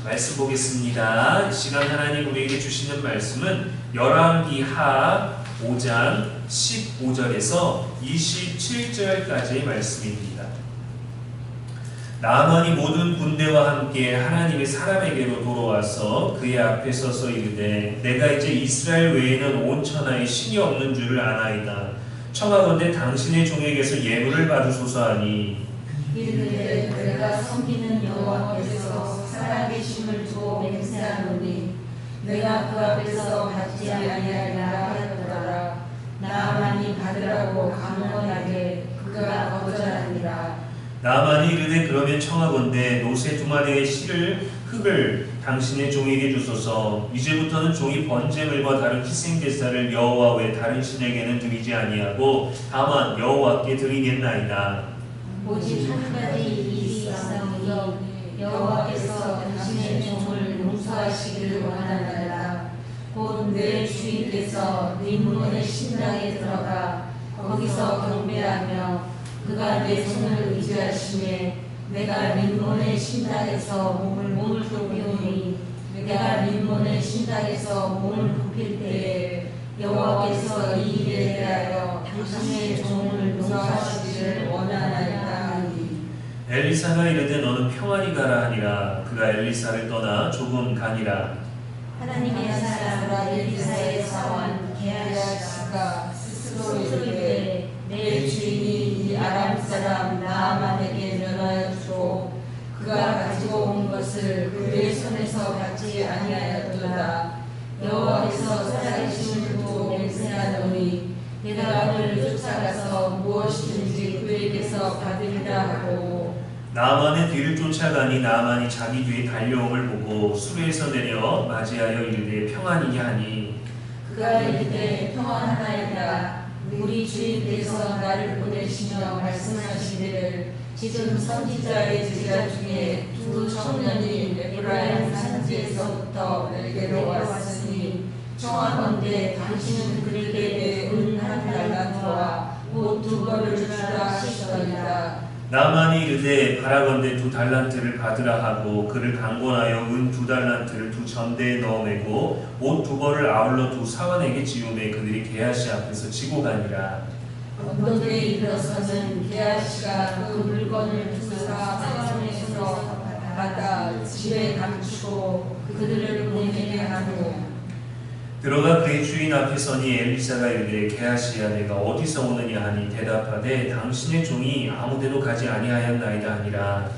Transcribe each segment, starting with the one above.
말씀 보겠습니다. 이 시간 하나님 우리에게 주시는 말씀은 열왕기하 5장 15절에서 27절까지의 말씀입니다. 나아만이 모든 군대와 함께 하나님의 사람에게로 돌아와서 그의 앞에 서서 이르되 내가 이제 이스라엘 외에는 온 천하에 신이 없는 줄을 아나이다. 청하건대 당신의 종에게서 예물을 받으소서 하니 이르되 내가 섬기는 여호와께서 살아계심을 두고 맹세하노니 내가 그 앞에서 받지 아니하리라 하였더라. 나아만이 받으라고 강건하게 그가 거절하니라. 나아만이 이르되 그러면 청하건대 노새 두 마리의 흙을 당신의 종에게 주소서. 이제부터는 종이 번제물과 다른 희생제사를 여호와 외 다른 신에게는 드리지 아니하고 다만 여호와께 드리겠나이다. 오직 한 가지 일이 있사오니 여호와께서 당신의 종을 용서하시기를 원하나이다. 곧 내 주인께서 림몬의 신당에 들어가 거기서 경배하며 그가 내 손을 의지하시매 내가 림몬의 신당에서 몸을 굽히오니 내가 림몬의 신당에서 몸을 굽힐 때에 여호와께서 이 일에 대하여 당신의 종을 용서하시기를 원하나이다 하니 엘리사가 이르되 너는 평안히 가라 하니라. 그가 엘리사를 떠나 조금 가니라. 하나님의 사람 엘리사의 사원 게하시가 스스로 이르되 내 주인이 이 아람 사람 나아만에게 면하여 주고 그가 가지고 온 것을 그의 손에서 받지 아니하였도다. 여호와께서 살아계심을 두고 맹세하노니 내가 그를 쫓아가서 무엇이든지 그에게서 받으리라 하고 나아만의 뒤를 쫓아가니 나아만이 자기 뒤에 달려옴을 보고 수레에서 내려 맞이하여 이르되 평안이냐 하니 그가 이르되 평안하나이다. 우리 주인께서 나를 보내시며 말씀하시기를 지금 선지자의 제자 중에 두 청년이 에브라임 산지에서부터 내게로 왔으니 청하건대 당신은 그들에게 은 한 달란트와 옷 두 벌을 주라 하시더이다. 나아만이 이르되 바라건대 2달란트를 받으라 하고 그를 강권하여 은 2달란트를 두 전대에 넣어 매고 옷 2벌을 아울러 두 사환에게 지우매 그들이 게하시 앞에서 지고 가니라. 언덕에 이르러서는 게하시가 그 물건을 두 사환에서 받아 집에 감추고 그들을 보내게 하고 들어가 그의 주인 앞에 서니 엘리사가 이르되 게하시야 내가 어디서 오느냐 하니 대답하되 당신의 종이 아무데도 가지 아니하였나이다 하니라.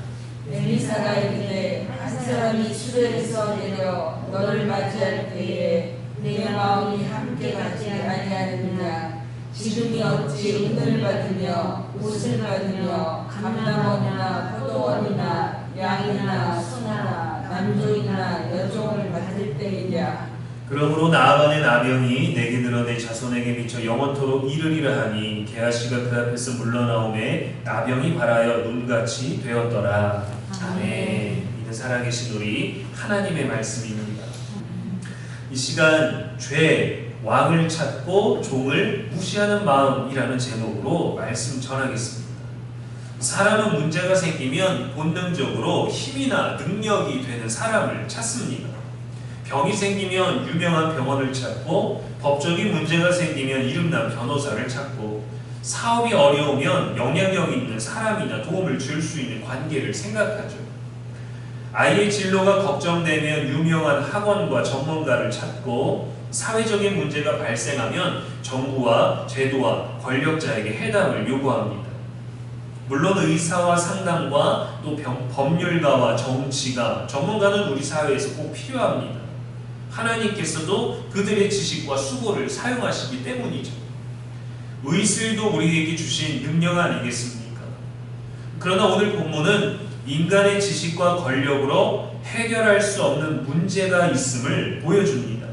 엘리사가 이르되 한 사람이 수레에서 내려 너를 맞이할 때에 내 마음이 함께 가지 아니하느냐. 지금이 어찌 은을 받으며 옷을 받으며 감람원이나 포도원이나 양이나 소나 남종이나 여종을 받을 때이랴. 그러므로 나아만의 나병이 내게 들어 내 자손에게 미쳐 영원토록 이르리라 하니 게하시가 그 앞에서 물러나오매 나병이 발하여 눈같이 되었더라. 아멘. 이는 살아계신 우리 하나님의 말씀입니다. 이 시간 죄, 왕을 찾고 종을 무시하는 마음이라는 제목으로 말씀 전하겠습니다. 사람은 문제가 생기면 본능적으로 힘이나 능력이 되는 사람을 찾습니다. 병이 생기면 유명한 병원을 찾고 법적인 문제가 생기면 이름난 변호사를 찾고 사업이 어려우면 영향력 있는 사람이나 도움을 줄 수 있는 관계를 생각하죠. 아이의 진로가 걱정되면 유명한 학원과 전문가를 찾고 사회적인 문제가 발생하면 정부와 제도와 권력자에게 해답을 요구합니다. 물론 의사와 상담과 또 법률가와 정치가 전문가는 우리 사회에서 꼭 필요합니다. 하나님께서도 그들의 지식과 수고를 사용하시기 때문이죠. 의술도 우리에게 주신 능력 아니겠습니까? 그러나 오늘 본문은 인간의 지식과 권력으로 해결할 수 없는 문제가 있음을 보여줍니다.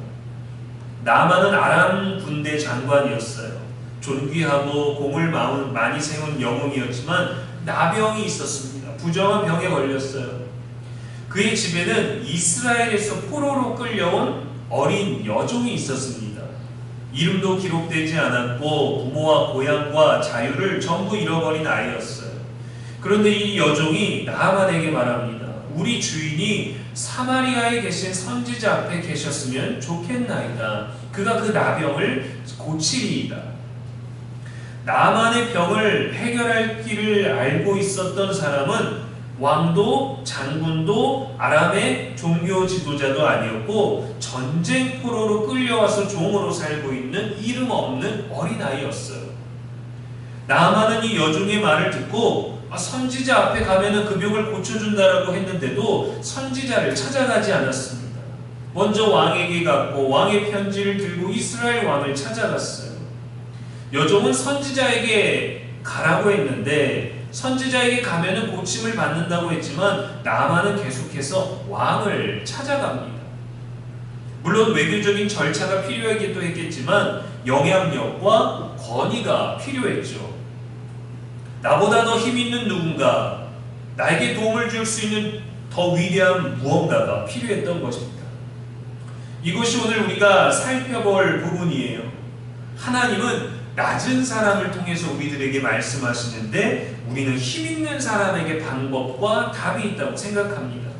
나아만은 아람 군대 장관이었어요. 존귀하고 공을 많이 세운 영웅이었지만 나병이 있었습니다. 부정한 병에 걸렸어요. 그의 집에는 이스라엘에서 포로로 끌려온 어린 여종이 있었습니다. 이름도 기록되지 않았고 부모와 고향과 자유를 전부 잃어버린 아이였어요. 그런데 이 여종이 나아만에게 말합니다. 우리 주인이 사마리아에 계신 선지자 앞에 계셨으면 좋겠나이다. 그가 그 나병을 고치리이다. 나만의 병을 해결할 길을 알고 있었던 사람은 왕도 장군도 아람의 종교 지도자도 아니었고 전쟁 포로로 끌려와서 종으로 살고 있는 이름 없는 어린아이였어요. 나만은 이 여종의 말을 듣고 선지자 앞에 가면은 그 병을 고쳐준다라고 했는데도 선지자를 찾아가지 않았습니다. 먼저 왕에게 갔고 왕의 편지를 들고 이스라엘 왕을 찾아갔어요. 여종은 선지자에게 가라고 했는데 선지자에게 가면은 고침을 받는다고 했지만 나만은 계속해서 왕을 찾아갑니다. 물론 외교적인 절차가 필요하기도 했겠지만 영향력과 권위가 필요했죠. 나보다 더 힘 있는 누군가, 나에게 도움을 줄 수 있는 더 위대한 무언가가 필요했던 것입니다. 이것이 오늘 우리가 살펴볼 부분이에요. 하나님은 낮은 사람을 통해서 우리들에게 말씀하시는데 우리는 힘 있는 사람에게 방법과 답이 있다고 생각합니다.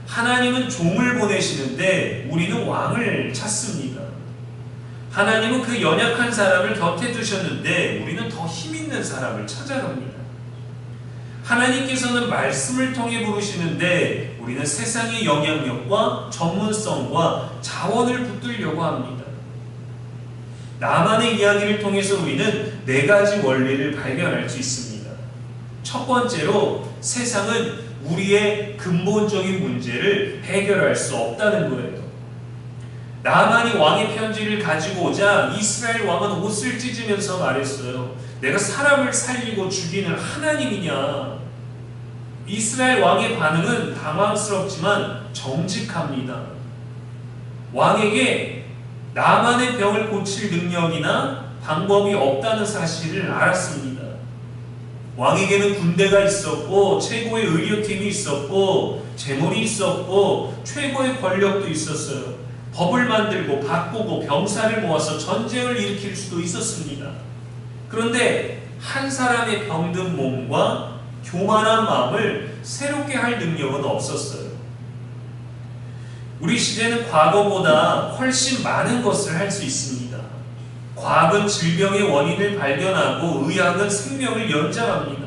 하나님은 종을 보내시는데 우리는 왕을 찾습니다. 하나님은 그 연약한 사람을 곁에 두셨는데 우리는 더 힘 있는 사람을 찾아갑니다. 하나님께서는 말씀을 통해 부르시는데 우리는 세상의 영향력과 전문성과 자원을 붙들려고 합니다. 나만의 이야기를 통해서 우리는 4가지 원리를 발견할 수 있습니다. 첫 번째로 세상은 우리의 근본적인 문제를 해결할 수 없다는 거예요. 나만이 왕의 편지를 가지고 오자 이스라엘 왕은 옷을 찢으면서 말했어요. 내가 사람을 살리고 죽이는 하나님이냐? 이스라엘 왕의 반응은 당황스럽지만 정직합니다. 왕에게 나만의 병을 고칠 능력이나 방법이 없다는 사실을 알았습니다. 왕에게는 군대가 있었고 최고의 의료팀이 있었고 재물이 있었고 최고의 권력도 있었어요. 법을 만들고 바꾸고 병사를 모아서 전쟁을 일으킬 수도 있었습니다. 그런데 한 사람의 병든 몸과 교만한 마음을 새롭게 할 능력은 없었어요. 우리 시대는 과거보다 훨씬 많은 것을 할 수 있습니다. 과학은 질병의 원인을 발견하고 의학은 생명을 연장합니다.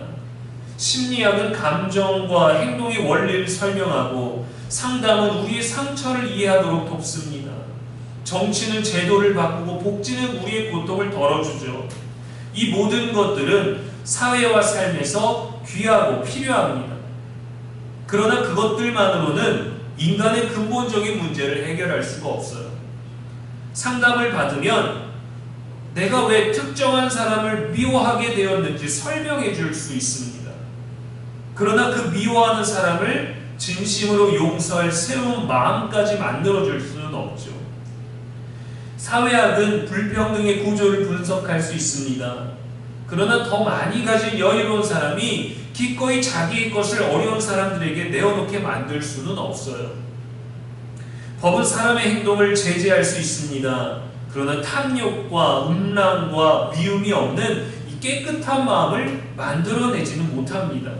심리학은 감정과 행동의 원리를 설명하고 상담은 우리의 상처를 이해하도록 돕습니다. 정치는 제도를 바꾸고 복지는 우리의 고통을 덜어주죠. 이 모든 것들은 사회와 삶에서 귀하고 필요합니다. 그러나 그것들만으로는 인간의 근본적인 문제를 해결할 수가 없어요. 상담을 받으면 내가 왜 특정한 사람을 미워하게 되었는지 설명해 줄 수 있습니다. 그러나 그 미워하는 사람을 진심으로 용서할 새로운 마음까지 만들어줄 수는 없죠. 사회학은 불평등의 구조를 분석할 수 있습니다. 그러나 더 많이 가진 여유로운 사람이 기꺼이 자기의 것을 어려운 사람들에게 내어놓게 만들 수는 없어요. 법은 사람의 행동을 제재할 수 있습니다. 그러나 탐욕과 음란과 미움이 없는 이 깨끗한 마음을 만들어내지는 못합니다.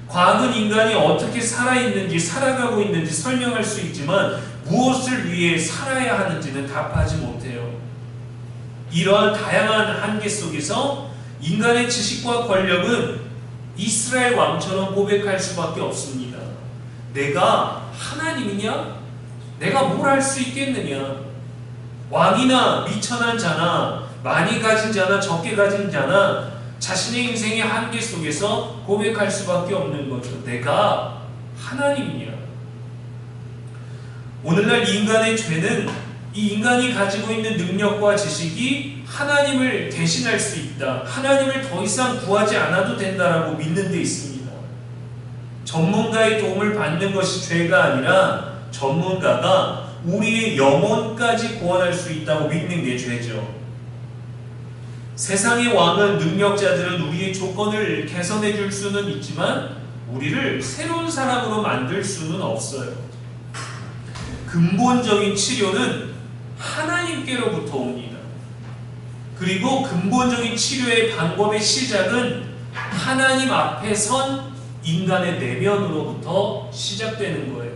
과학은 인간이 어떻게 살아있는지 살아가고 있는지 설명할 수 있지만 무엇을 위해 살아야 하는지는 답하지 못해요. 이러한 다양한 한계 속에서 인간의 지식과 권력은 이스라엘 왕처럼 고백할 수밖에 없습니다. 내가 하나님이냐? 내가 뭘 할 수 있겠느냐? 왕이나 미천한 자나 많이 가진 자나 적게 가진 자나 자신의 인생의 한계 속에서 고백할 수밖에 없는 거죠. 내가 하나님이냐? 오늘날 인간의 죄는 이 인간이 가지고 있는 능력과 지식이 하나님을 대신할 수 있다. 하나님을 더 이상 구하지 않아도 된다라고 믿는 데 있습니다. 전문가의 도움을 받는 것이 죄가 아니라 전문가가 우리의 영혼까지 구원할 수 있다고 믿는 게 죄죠. 세상의 왕은 능력자들은 우리의 조건을 개선해 줄 수는 있지만 우리를 새로운 사람으로 만들 수는 없어요. 근본적인 치료는 하나님께로부터 옵니다. 그리고 근본적인 치료의 방법의 시작은 하나님 앞에 선 인간의 내면으로부터 시작되는 거예요.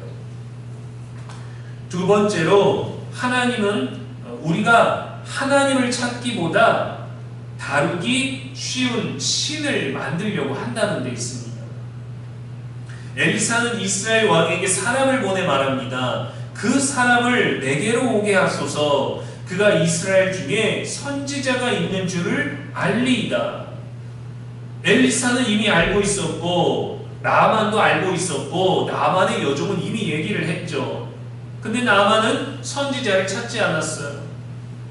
두 번째로, 하나님은 우리가 하나님을 찾기보다 다루기 쉬운 신을 만들려고 한다는 데 있습니다. 엘리사는 이스라엘 왕에게 사람을 보내 말합니다. 그 사람을 내게로 오게 하소서. 그가 이스라엘 중에 선지자가 있는 줄을 알리이다. 엘리사는 이미 알고 있었고, 나아만도 알고 있었고, 나아만의 여종은 이미 얘기를 했죠. 근데 나아만은 선지자를 찾지 않았어요.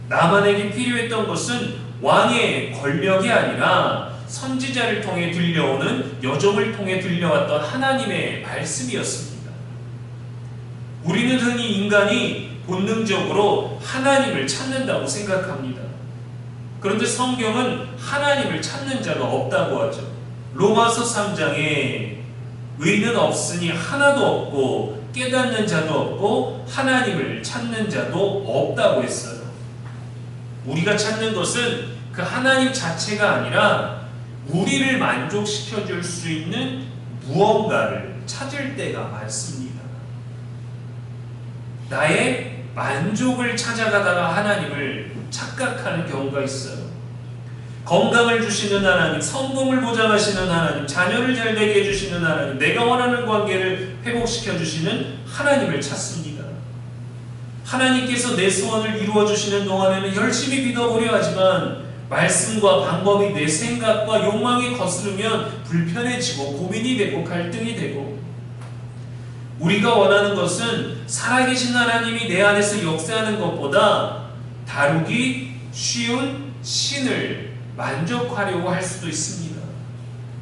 나아만에게 필요했던 것은 왕의 권력이 아니라 선지자를 통해 들려오는, 여종을 통해 들려왔던 하나님의 말씀이었습니다. 우리는 흔히 인간이 본능적으로 하나님을 찾는다고 생각합니다. 그런데 성경은 하나님을 찾는 자가 없다고 하죠. 로마서 3장에 의인은 없으니 하나도 없고 깨닫는 자도 없고 하나님을 찾는 자도 없다고 했어요. 우리가 찾는 것은 그 하나님 자체가 아니라 우리를 만족시켜 줄 수 있는 무언가를 찾을 때가 많습니다. 나의 만족을 찾아가다가 하나님을 착각하는 경우가 있어요. 건강을 주시는 하나님, 성공을 보장하시는 하나님, 자녀를 잘 되게 해주시는 하나님, 내가 원하는 관계를 회복시켜 주시는 하나님을 찾습니다. 하나님께서 내 소원을 이루어 주시는 동안에는 열심히 믿어보려 하지만 말씀과 방법이 내 생각과 욕망이 거스르면 불편해지고 고민이 되고 갈등이 되고, 우리가 원하는 것은 살아계신 하나님이 내 안에서 역사하는 것보다 다루기 쉬운 신을 만족하려고 할 수도 있습니다.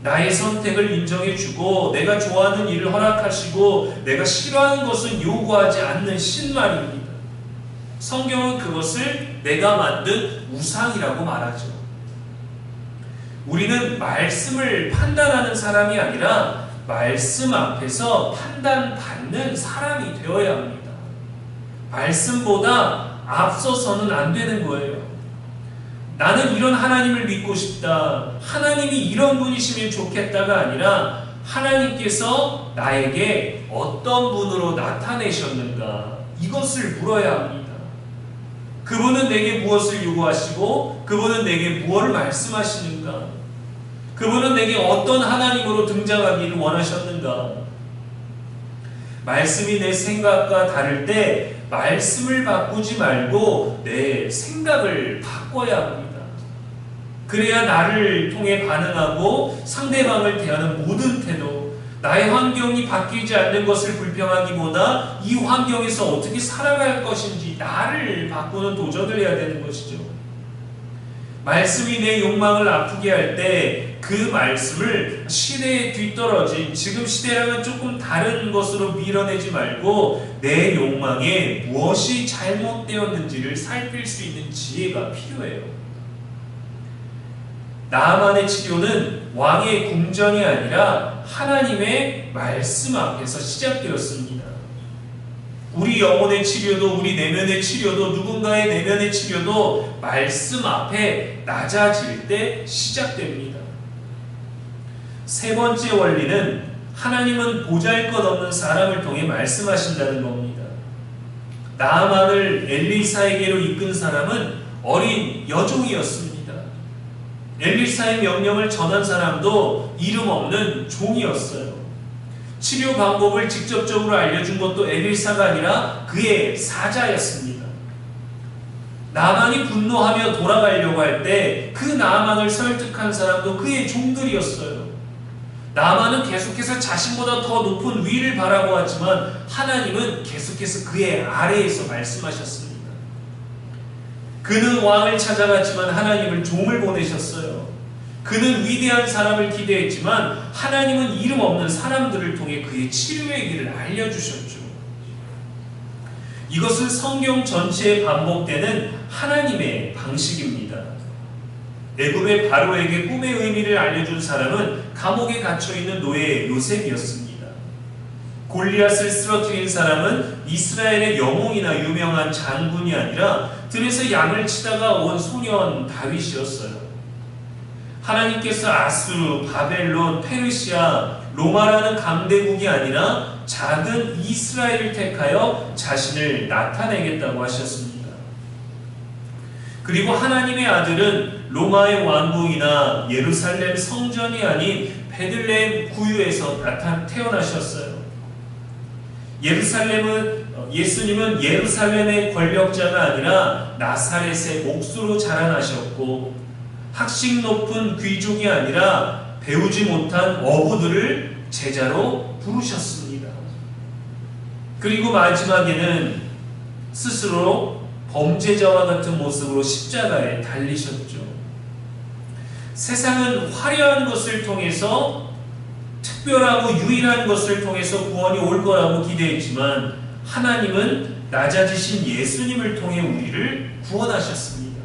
나의 선택을 인정해주고 내가 좋아하는 일을 허락하시고 내가 싫어하는 것은 요구하지 않는 신 말입니다. 성경은 그것을 내가 만든 우상이라고 말하죠. 우리는 말씀을 판단하는 사람이 아니라 말씀 앞에서 판단받는 사람이 되어야 합니다. 말씀보다 앞서서는 안 되는 거예요. 나는 이런 하나님을 믿고 싶다, 하나님이 이런 분이시면 좋겠다가 아니라 하나님께서 나에게 어떤 분으로 나타내셨는가, 이것을 물어야 합니다. 그분은 내게 무엇을 요구하시고 그분은 내게 무엇을 말씀하시는가, 그분은 내게 어떤 하나님으로 등장하기를 원하셨는가. 말씀이 내 생각과 다를 때 말씀을 바꾸지 말고 내 생각을 바꿔야 합니다. 그래야 나를 통해 반응하고 상대방을 대하는 모든 태도, 나의 환경이 바뀌지 않는 것을 불평하기보다 이 환경에서 어떻게 살아갈 것인지 나를 바꾸는 도전을 해야 되는 것이죠. 말씀이 내 욕망을 아프게 할 때 그 말씀을 시대에 뒤떨어진, 지금 시대랑은 조금 다른 것으로 밀어내지 말고 내 욕망에 무엇이 잘못되었는지를 살필 수 있는 지혜가 필요해요. 나만의 치료는 왕의 궁전이 아니라 하나님의 말씀 앞에서 시작되었습니다. 우리 영혼의 치료도, 우리 내면의 치료도, 누군가의 내면의 치료도 말씀 앞에 낮아질 때 시작됩니다. 세 번째 원리는 하나님은 보잘것없는 사람을 통해 말씀하신다는 겁니다. 나아만을 엘리사에게로 이끈 사람은 어린 여종이었습니다. 엘리사의 명령을 전한 사람도 이름 없는 종이었어요. 치료 방법을 직접적으로 알려준 것도 엘리사가 아니라 그의 사자였습니다. 나아만이 분노하며 돌아가려고 할 때 그 나아만을 설득한 사람도 그의 종들이었어요. 나아만은 계속해서 자신보다 더 높은 위를 바라보았지만 하나님은 계속해서 그의 아래에서 말씀하셨습니다. 그는 왕을 찾아갔지만 하나님은 종을 보내셨어요. 그는 위대한 사람을 기대했지만 하나님은 이름 없는 사람들을 통해 그의 치료의 길을 알려주셨죠. 이것은 성경 전체에 반복되는 하나님의 방식입니다. 애굽의 바로에게 꿈의 의미를 알려준 사람은 감옥에 갇혀있는 노예 요셉이었습니다. 골리앗을 쓰러뜨린 사람은 이스라엘의 영웅이나 유명한 장군이 아니라 들에서 양을 치다가 온 소년 다윗이었어요. 하나님께서 아수르, 바벨론, 페르시아, 로마라는 강대국이 아니라 작은 이스라엘을 택하여 자신을 나타내겠다고 하셨습니다. 그리고 하나님의 아들은 로마의 왕궁이나 예루살렘 성전이 아닌 베들레헴 구유에서 태어나셨어요. 예수님은 예루살렘의 권력자가 아니라 나사렛의 옥수로 자라나셨고, 학식 높은 귀족이 아니라 배우지 못한 어부들을 제자로 부르셨습니다. 그리고 마지막에는 스스로 범죄자와 같은 모습으로 십자가에 달리셨죠. 세상은 화려한 것을 통해서, 특별하고 유일한 것을 통해서 구원이 올 거라고 기대했지만, 하나님은 낮아지신 예수님을 통해 우리를 구원하셨습니다.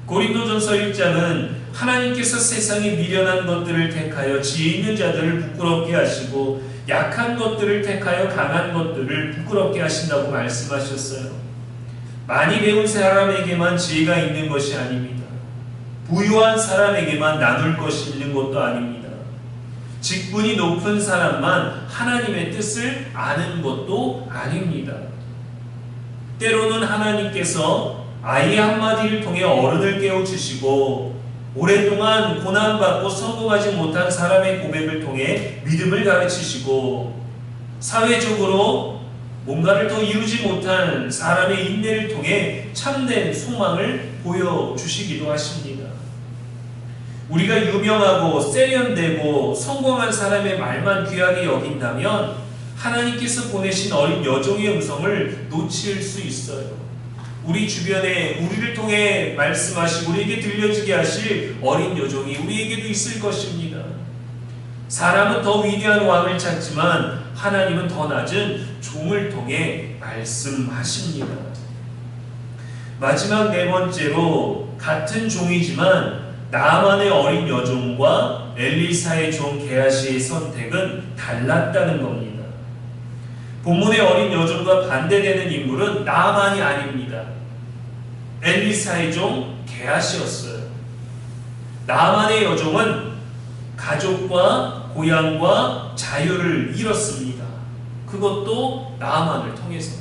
고린도전서 1장은 하나님께서 세상에 미련한 것들을 택하여 지혜 있는 자들을 부끄럽게 하시고 약한 것들을 택하여 강한 것들을 부끄럽게 하신다고 말씀하셨어요. 많이 배운 사람에게만 지혜가 있는 것이 아닙니다. 부유한 사람에게만 나눌 것이 있는 것도 아닙니다. 직분이 높은 사람만 하나님의 뜻을 아는 것도 아닙니다. 때로는 하나님께서 아이 한마디를 통해 어른을 깨우치시고, 오랫동안 고난받고 성공하지 못한 사람의 고백을 통해 믿음을 가르치시고, 사회적으로 뭔가를 더 이루지 못한 사람의 인내를 통해 참된 소망을 보여주시기도 하십니다. 우리가 유명하고 세련되고 성공한 사람의 말만 귀하게 여긴다면 하나님께서 보내신 어린 여종의 음성을 놓칠 수 있어요. 우리 주변에 우리를 통해 말씀하시고 우리에게 들려지게 하실 어린 여종이 우리에게도 있을 것입니다. 사람은 더 위대한 왕을 찾지만 하나님은 더 낮은 종을 통해 말씀하십니다. 마지막 네 번째로, 같은 종이지만 나만의 어린 여종과 엘리사의 종 게하시의 선택은 달랐다는 겁니다. 본문의 어린 여종과 반대되는 인물은 나만이 아닙니다. 엘리사의 종 게하시였어요. 나만의 여종은 가족과 고향과 자유를 잃었습니다. 그것도 나만을 통해서.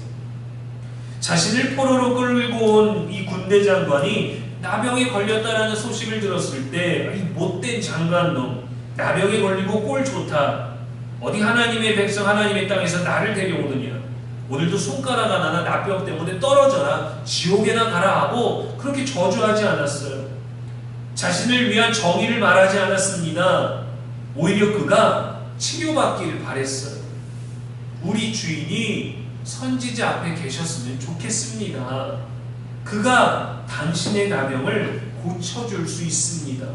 자신을 포로로 끌고 온 이 군대 장관이 나병에 걸렸다라는 소식을 들었을 때, 이 못된 장관놈, 나병에 걸리고 꼴 좋다, 어디 하나님의 백성 하나님의 땅에서 나를 데려오느냐, 오늘도 손가락 하나나 나병 때문에 떨어져라, 지옥에나 가라 하고 그렇게 저주하지 않았어요. 자신을 위한 정의를 말하지 않았습니다. 오히려 그가 치료받기를 바랬어요. 우리 주인이 선지자 앞에 계셨으면 좋겠습니다. 그가 당신의 나병을 고쳐줄 수 있습니다.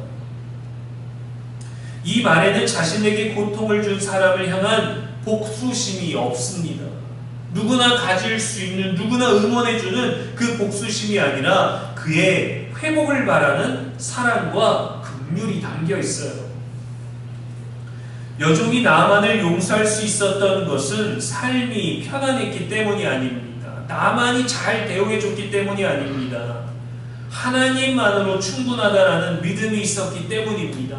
이 말에는 자신에게 고통을 준 사람을 향한 복수심이 없습니다. 누구나 가질 수 있는, 누구나 응원해주는 그 복수심이 아니라 그의 회복을 바라는 사랑과 긍휼이 담겨 있어요. 여종이 나만을 용서할 수 있었던 것은 삶이 편안했기 때문이 아닙니다. 나만이 잘 대우해줬기 때문이 아닙니다. 하나님만으로 충분하다라는 믿음이 있었기 때문입니다.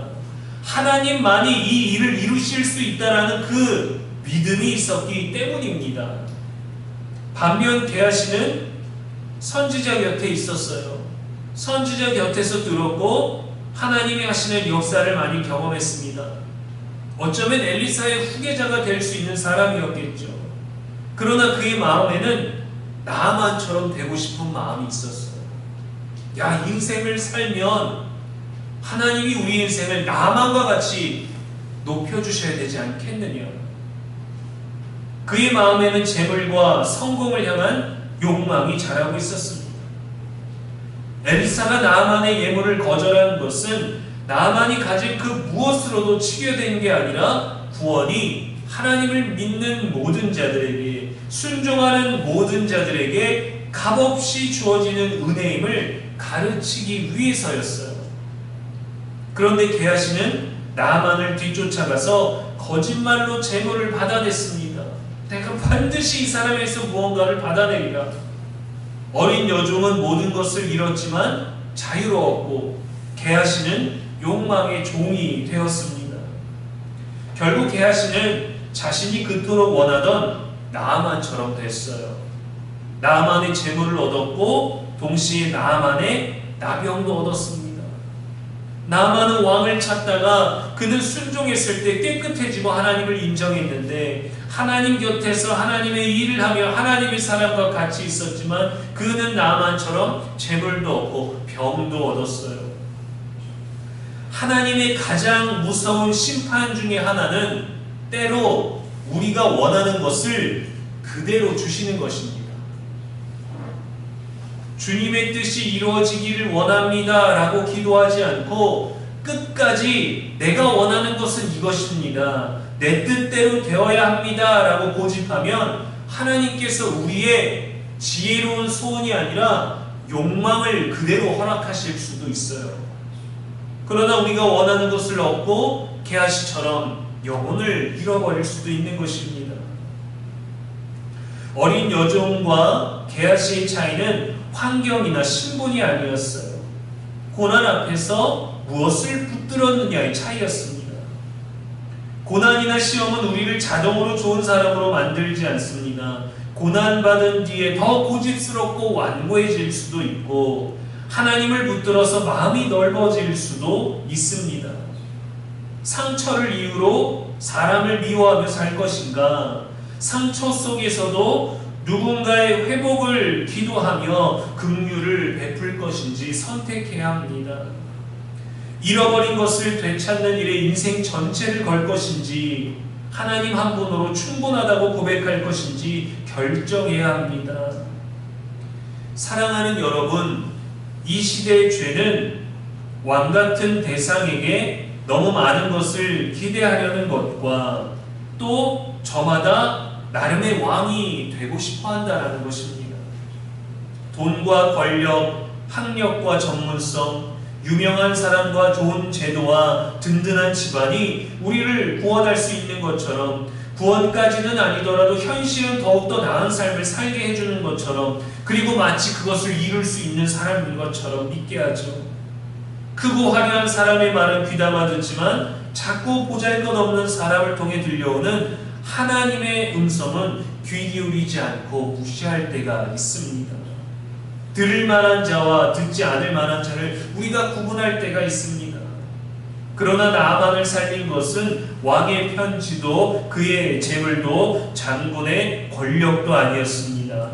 하나님만이 이 일을 이루실 수 있다라는 그 믿음이 있었기 때문입니다. 반면 게하시는 선지자 곁에 있었어요. 선지자 곁에서 들었고 하나님이 하시는 역사를 많이 경험했습니다. 어쩌면 엘리사의 후계자가 될 수 있는 사람이었겠죠. 그러나 그의 마음에는 나만처럼 되고 싶은 마음이 있었어요. 야, 인생을 살면 하나님이 우리 인생을 나만과 같이 높여주셔야 되지 않겠느냐. 그의 마음에는 재물과 성공을 향한 욕망이 자라고 있었습니다. 엘리사가 나만의 예물을 거절한 것은 나만이 가진 그 무엇으로도 치료된 게 아니라 구원이 하나님을 믿는 모든 자들에게, 순종하는 모든 자들에게 값없이 주어지는 은혜임을 가르치기 위해서였어요. 그런데 게하시는 나만을 뒤쫓아가서 거짓말로 재물을 받아냈습니다. 내가 반드시 이 사람에게서 무언가를 받아내리라. 어린 여종은 모든 것을 잃었지만 자유로웠고 게하시는 욕망의 종이 되었습니다. 결국 게하시는 자신이 그토록 원하던 나아만처럼 됐어요. 나아만의 재물을 얻었고 동시에 나아만의 나병도 얻었습니다. 나아만은 왕을 찾다가 그는 순종했을 때 깨끗해지고 하나님을 인정했는데 하나님 곁에서 하나님의 일을 하며 하나님의 사람과 같이 있었지만 그는 나아만처럼 재물도 얻고 병도 얻었어요. 하나님의 가장 무서운 심판 중에 하나는 때로 우리가 원하는 것을 그대로 주시는 것입니다. 주님의 뜻이 이루어지기를 원합니다 라고 기도하지 않고 끝까지 내가 원하는 것은 이것입니다, 내 뜻대로 되어야 합니다 라고 고집하면 하나님께서 우리의 지혜로운 소원이 아니라 욕망을 그대로 허락하실 수도 있어요. 그러나 우리가 원하는 것을 얻고 게하시처럼 영혼을 잃어버릴 수도 있는 것입니다. 어린 여종과 게하시의 차이는 환경이나 신분이 아니었어요. 고난 앞에서 무엇을 붙들었느냐의 차이였습니다. 고난이나 시험은 우리를 자동으로 좋은 사람으로 만들지 않습니다. 고난받은 뒤에 더 고집스럽고 완고해질 수도 있고 하나님을 붙들어서 마음이 넓어질 수도 있습니다. 상처를 이유로 사람을 미워하며 살 것인가, 상처 속에서도 누군가의 회복을 기도하며 긍휼을 베풀 것인지 선택해야 합니다. 잃어버린 것을 되찾는 일에 인생 전체를 걸 것인지 하나님 한 분으로 충분하다고 고백할 것인지 결정해야 합니다. 사랑하는 여러분, 이 시대의 죄는 왕같은 대상에게 너무 많은 것을 기대하려는 것과 또 저마다 나름의 왕이 되고 싶어 한다는 것입니다. 돈과 권력, 학력과 전문성, 유명한 사람과 좋은 제도와 든든한 집안이 우리를 구원할 수 있는 것처럼, 구원까지는 아니더라도 현실은 더욱더 나은 삶을 살게 해주는 것처럼, 그리고 마치 그것을 이룰 수 있는 사람인 것처럼 믿게 하죠. 크고 화려한 사람의 말은 귀담아 듣지만 자꾸 보잘것없는 사람을 통해 들려오는 하나님의 음성은 귀 기울이지 않고 무시할 때가 있습니다. 들을 만한 자와 듣지 않을 만한 자를 우리가 구분할 때가 있습니다. 그러나 나아만을 살린 것은 왕의 편지도 그의 재물도 장군의 권력도 아니었습니다.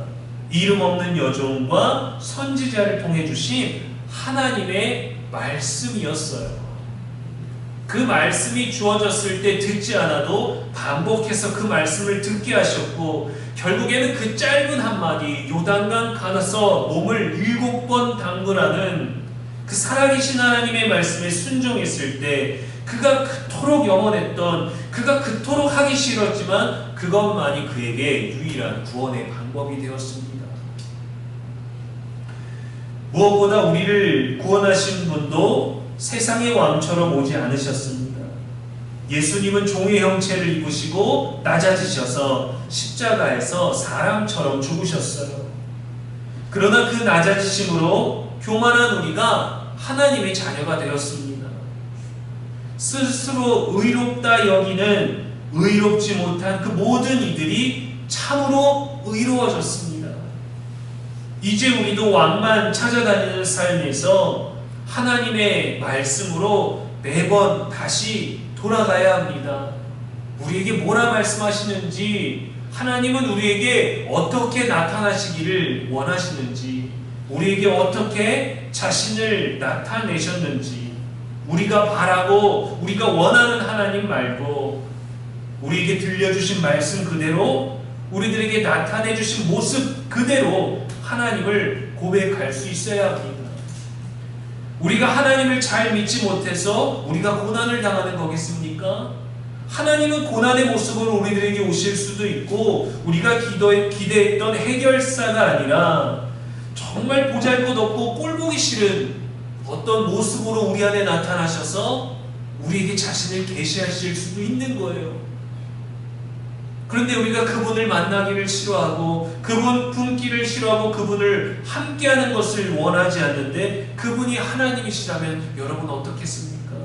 이름 없는 여종과 선지자를 통해 주신 하나님의 말씀이었어요. 그 말씀이 주어졌을 때 듣지 않아도 반복해서 그 말씀을 듣게 하셨고, 결국에는 그 짧은 한마디, 요단강 가서 몸을 7번 담그라는 그 살아계신 하나님의 말씀에 순종했을 때 그가 그토록 영원했던, 그가 그토록 하기 싫었지만 그것만이 그에게 유일한 구원의 방법이 되었습니다. 무엇보다 우리를 구원하신 분도 세상의 왕처럼 오지 않으셨습니다. 예수님은 종의 형체를 입으시고 낮아지셔서 십자가에서 사람처럼 죽으셨어요. 그러나 그 낮아지심으로 교만한 우리가 하나님의 자녀가 되었습니다. 스스로 의롭다 여기는 의롭지 못한 그 모든 이들이 참으로 의로워졌습니다. 이제 우리도 왕만 찾아다니는 삶에서 하나님의 말씀으로 매번 다시 돌아가야 합니다. 우리에게 뭐라 말씀하시는지, 하나님은 우리에게 어떻게 나타나시기를 원하시는지, 우리에게 어떻게 자신을 나타내셨는지, 우리가 바라고 우리가 원하는 하나님 말고 우리에게 들려주신 말씀 그대로, 우리들에게 나타내주신 모습 그대로 하나님을 고백할 수 있어야 합니다. 우리가 하나님을 잘 믿지 못해서 우리가 고난을 당하는 거겠습니까? 하나님은 고난의 모습으로 우리들에게 오실 수도 있고, 우리가 기대했던 해결사가 아니라 정말 보잘것없고 꼴보기 싫은 어떤 모습으로 우리 안에 나타나셔서 우리에게 자신을 계시하실 수도 있는 거예요. 그런데 우리가 그분을 만나기를 싫어하고 그분 품기를 싫어하고 그분을 함께하는 것을 원하지 않는데, 그분이 하나님이시라면 여러분 어떻겠습니까?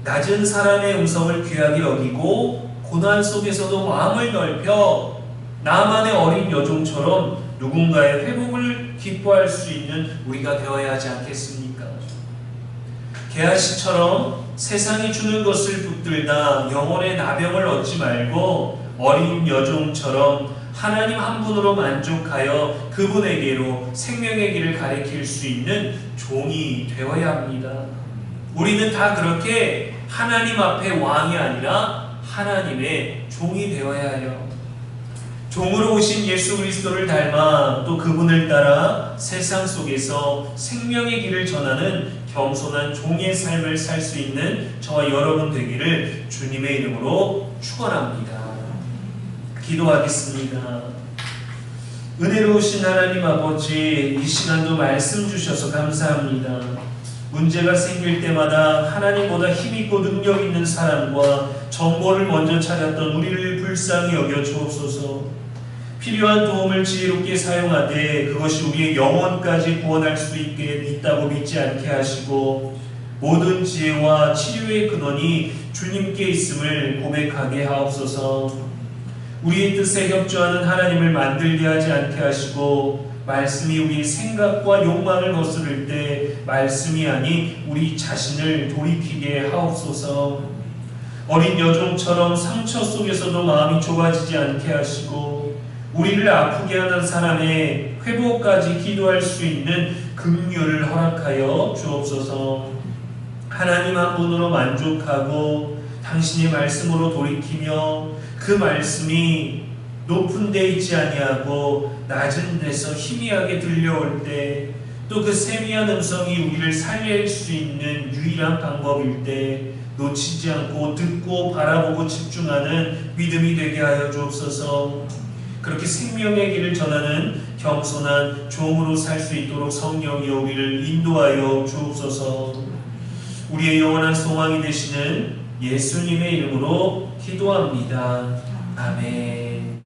낮은 사람의 음성을 귀하게 여기고 고난 속에서도 마음을 넓혀 나만의 어린 여종처럼 누군가의 회복을 기뻐할 수 있는 우리가 되어야 하지 않겠습니까? 게하시처럼 세상이 주는 것을 붙들다 영혼의 나병을 얻지 말고 어린 여종처럼 하나님 한 분으로 만족하여 그분에게로 생명의 길을 가리킬 수 있는 종이 되어야 합니다. 우리는 다 그렇게 하나님 앞에 왕이 아니라 하나님의 종이 되어야 해요. 종으로 오신 예수 그리스도를 닮아 또 그분을 따라 세상 속에서 생명의 길을 전하는 겸손한 종의 삶을 살 수 있는 저와 여러분 되기를 주님의 이름으로 축원합니다. 기도하겠습니다. 은혜로우신 하나님 아버지, 이 시간도 말씀 주셔서 감사합니다. 문제가 생길 때마다 하나님보다 힘있고 능력 있는 사람과 정보를 먼저 찾았던 우리를 불쌍히 여겨 주옵소서. 필요한 도움을 지혜롭게 사용하되 그것이 우리의 영혼까지 구원할 수 있다고 믿지 않게 하시고 모든 지혜와 치료의 근원이 주님께 있음을 고백하게 하옵소서. 우리의 뜻에 협조하는 하나님을 만들게 하지 않게 하시고 말씀이 우리 생각과 욕망을 거스를 때 말씀이 아닌 우리 자신을 돌이키게 하옵소서. 어린 여종처럼 상처 속에서도 마음이 좁아지지 않게 하시고 우리를 아프게 하는 사람의 회복까지 기도할 수 있는 긍휼을 허락하여 주옵소서. 하나님 한 분으로 만족하고 당신의 말씀으로 돌이키며 그 말씀이 높은 데 있지 아니하고 낮은 데서 희미하게 들려올 때 또 그 세미한 음성이 우리를 살릴 수 있는 유일한 방법일 때 놓치지 않고 듣고 바라보고 집중하는 믿음이 되게 하여 주옵소서. 그렇게 생명의 길을 전하는 겸손한 종으로 살 수 있도록 성령이 우리를 인도하여 주옵소서. 우리의 영원한 소망이 되시는 예수님의 이름으로 기도합니다. 아멘.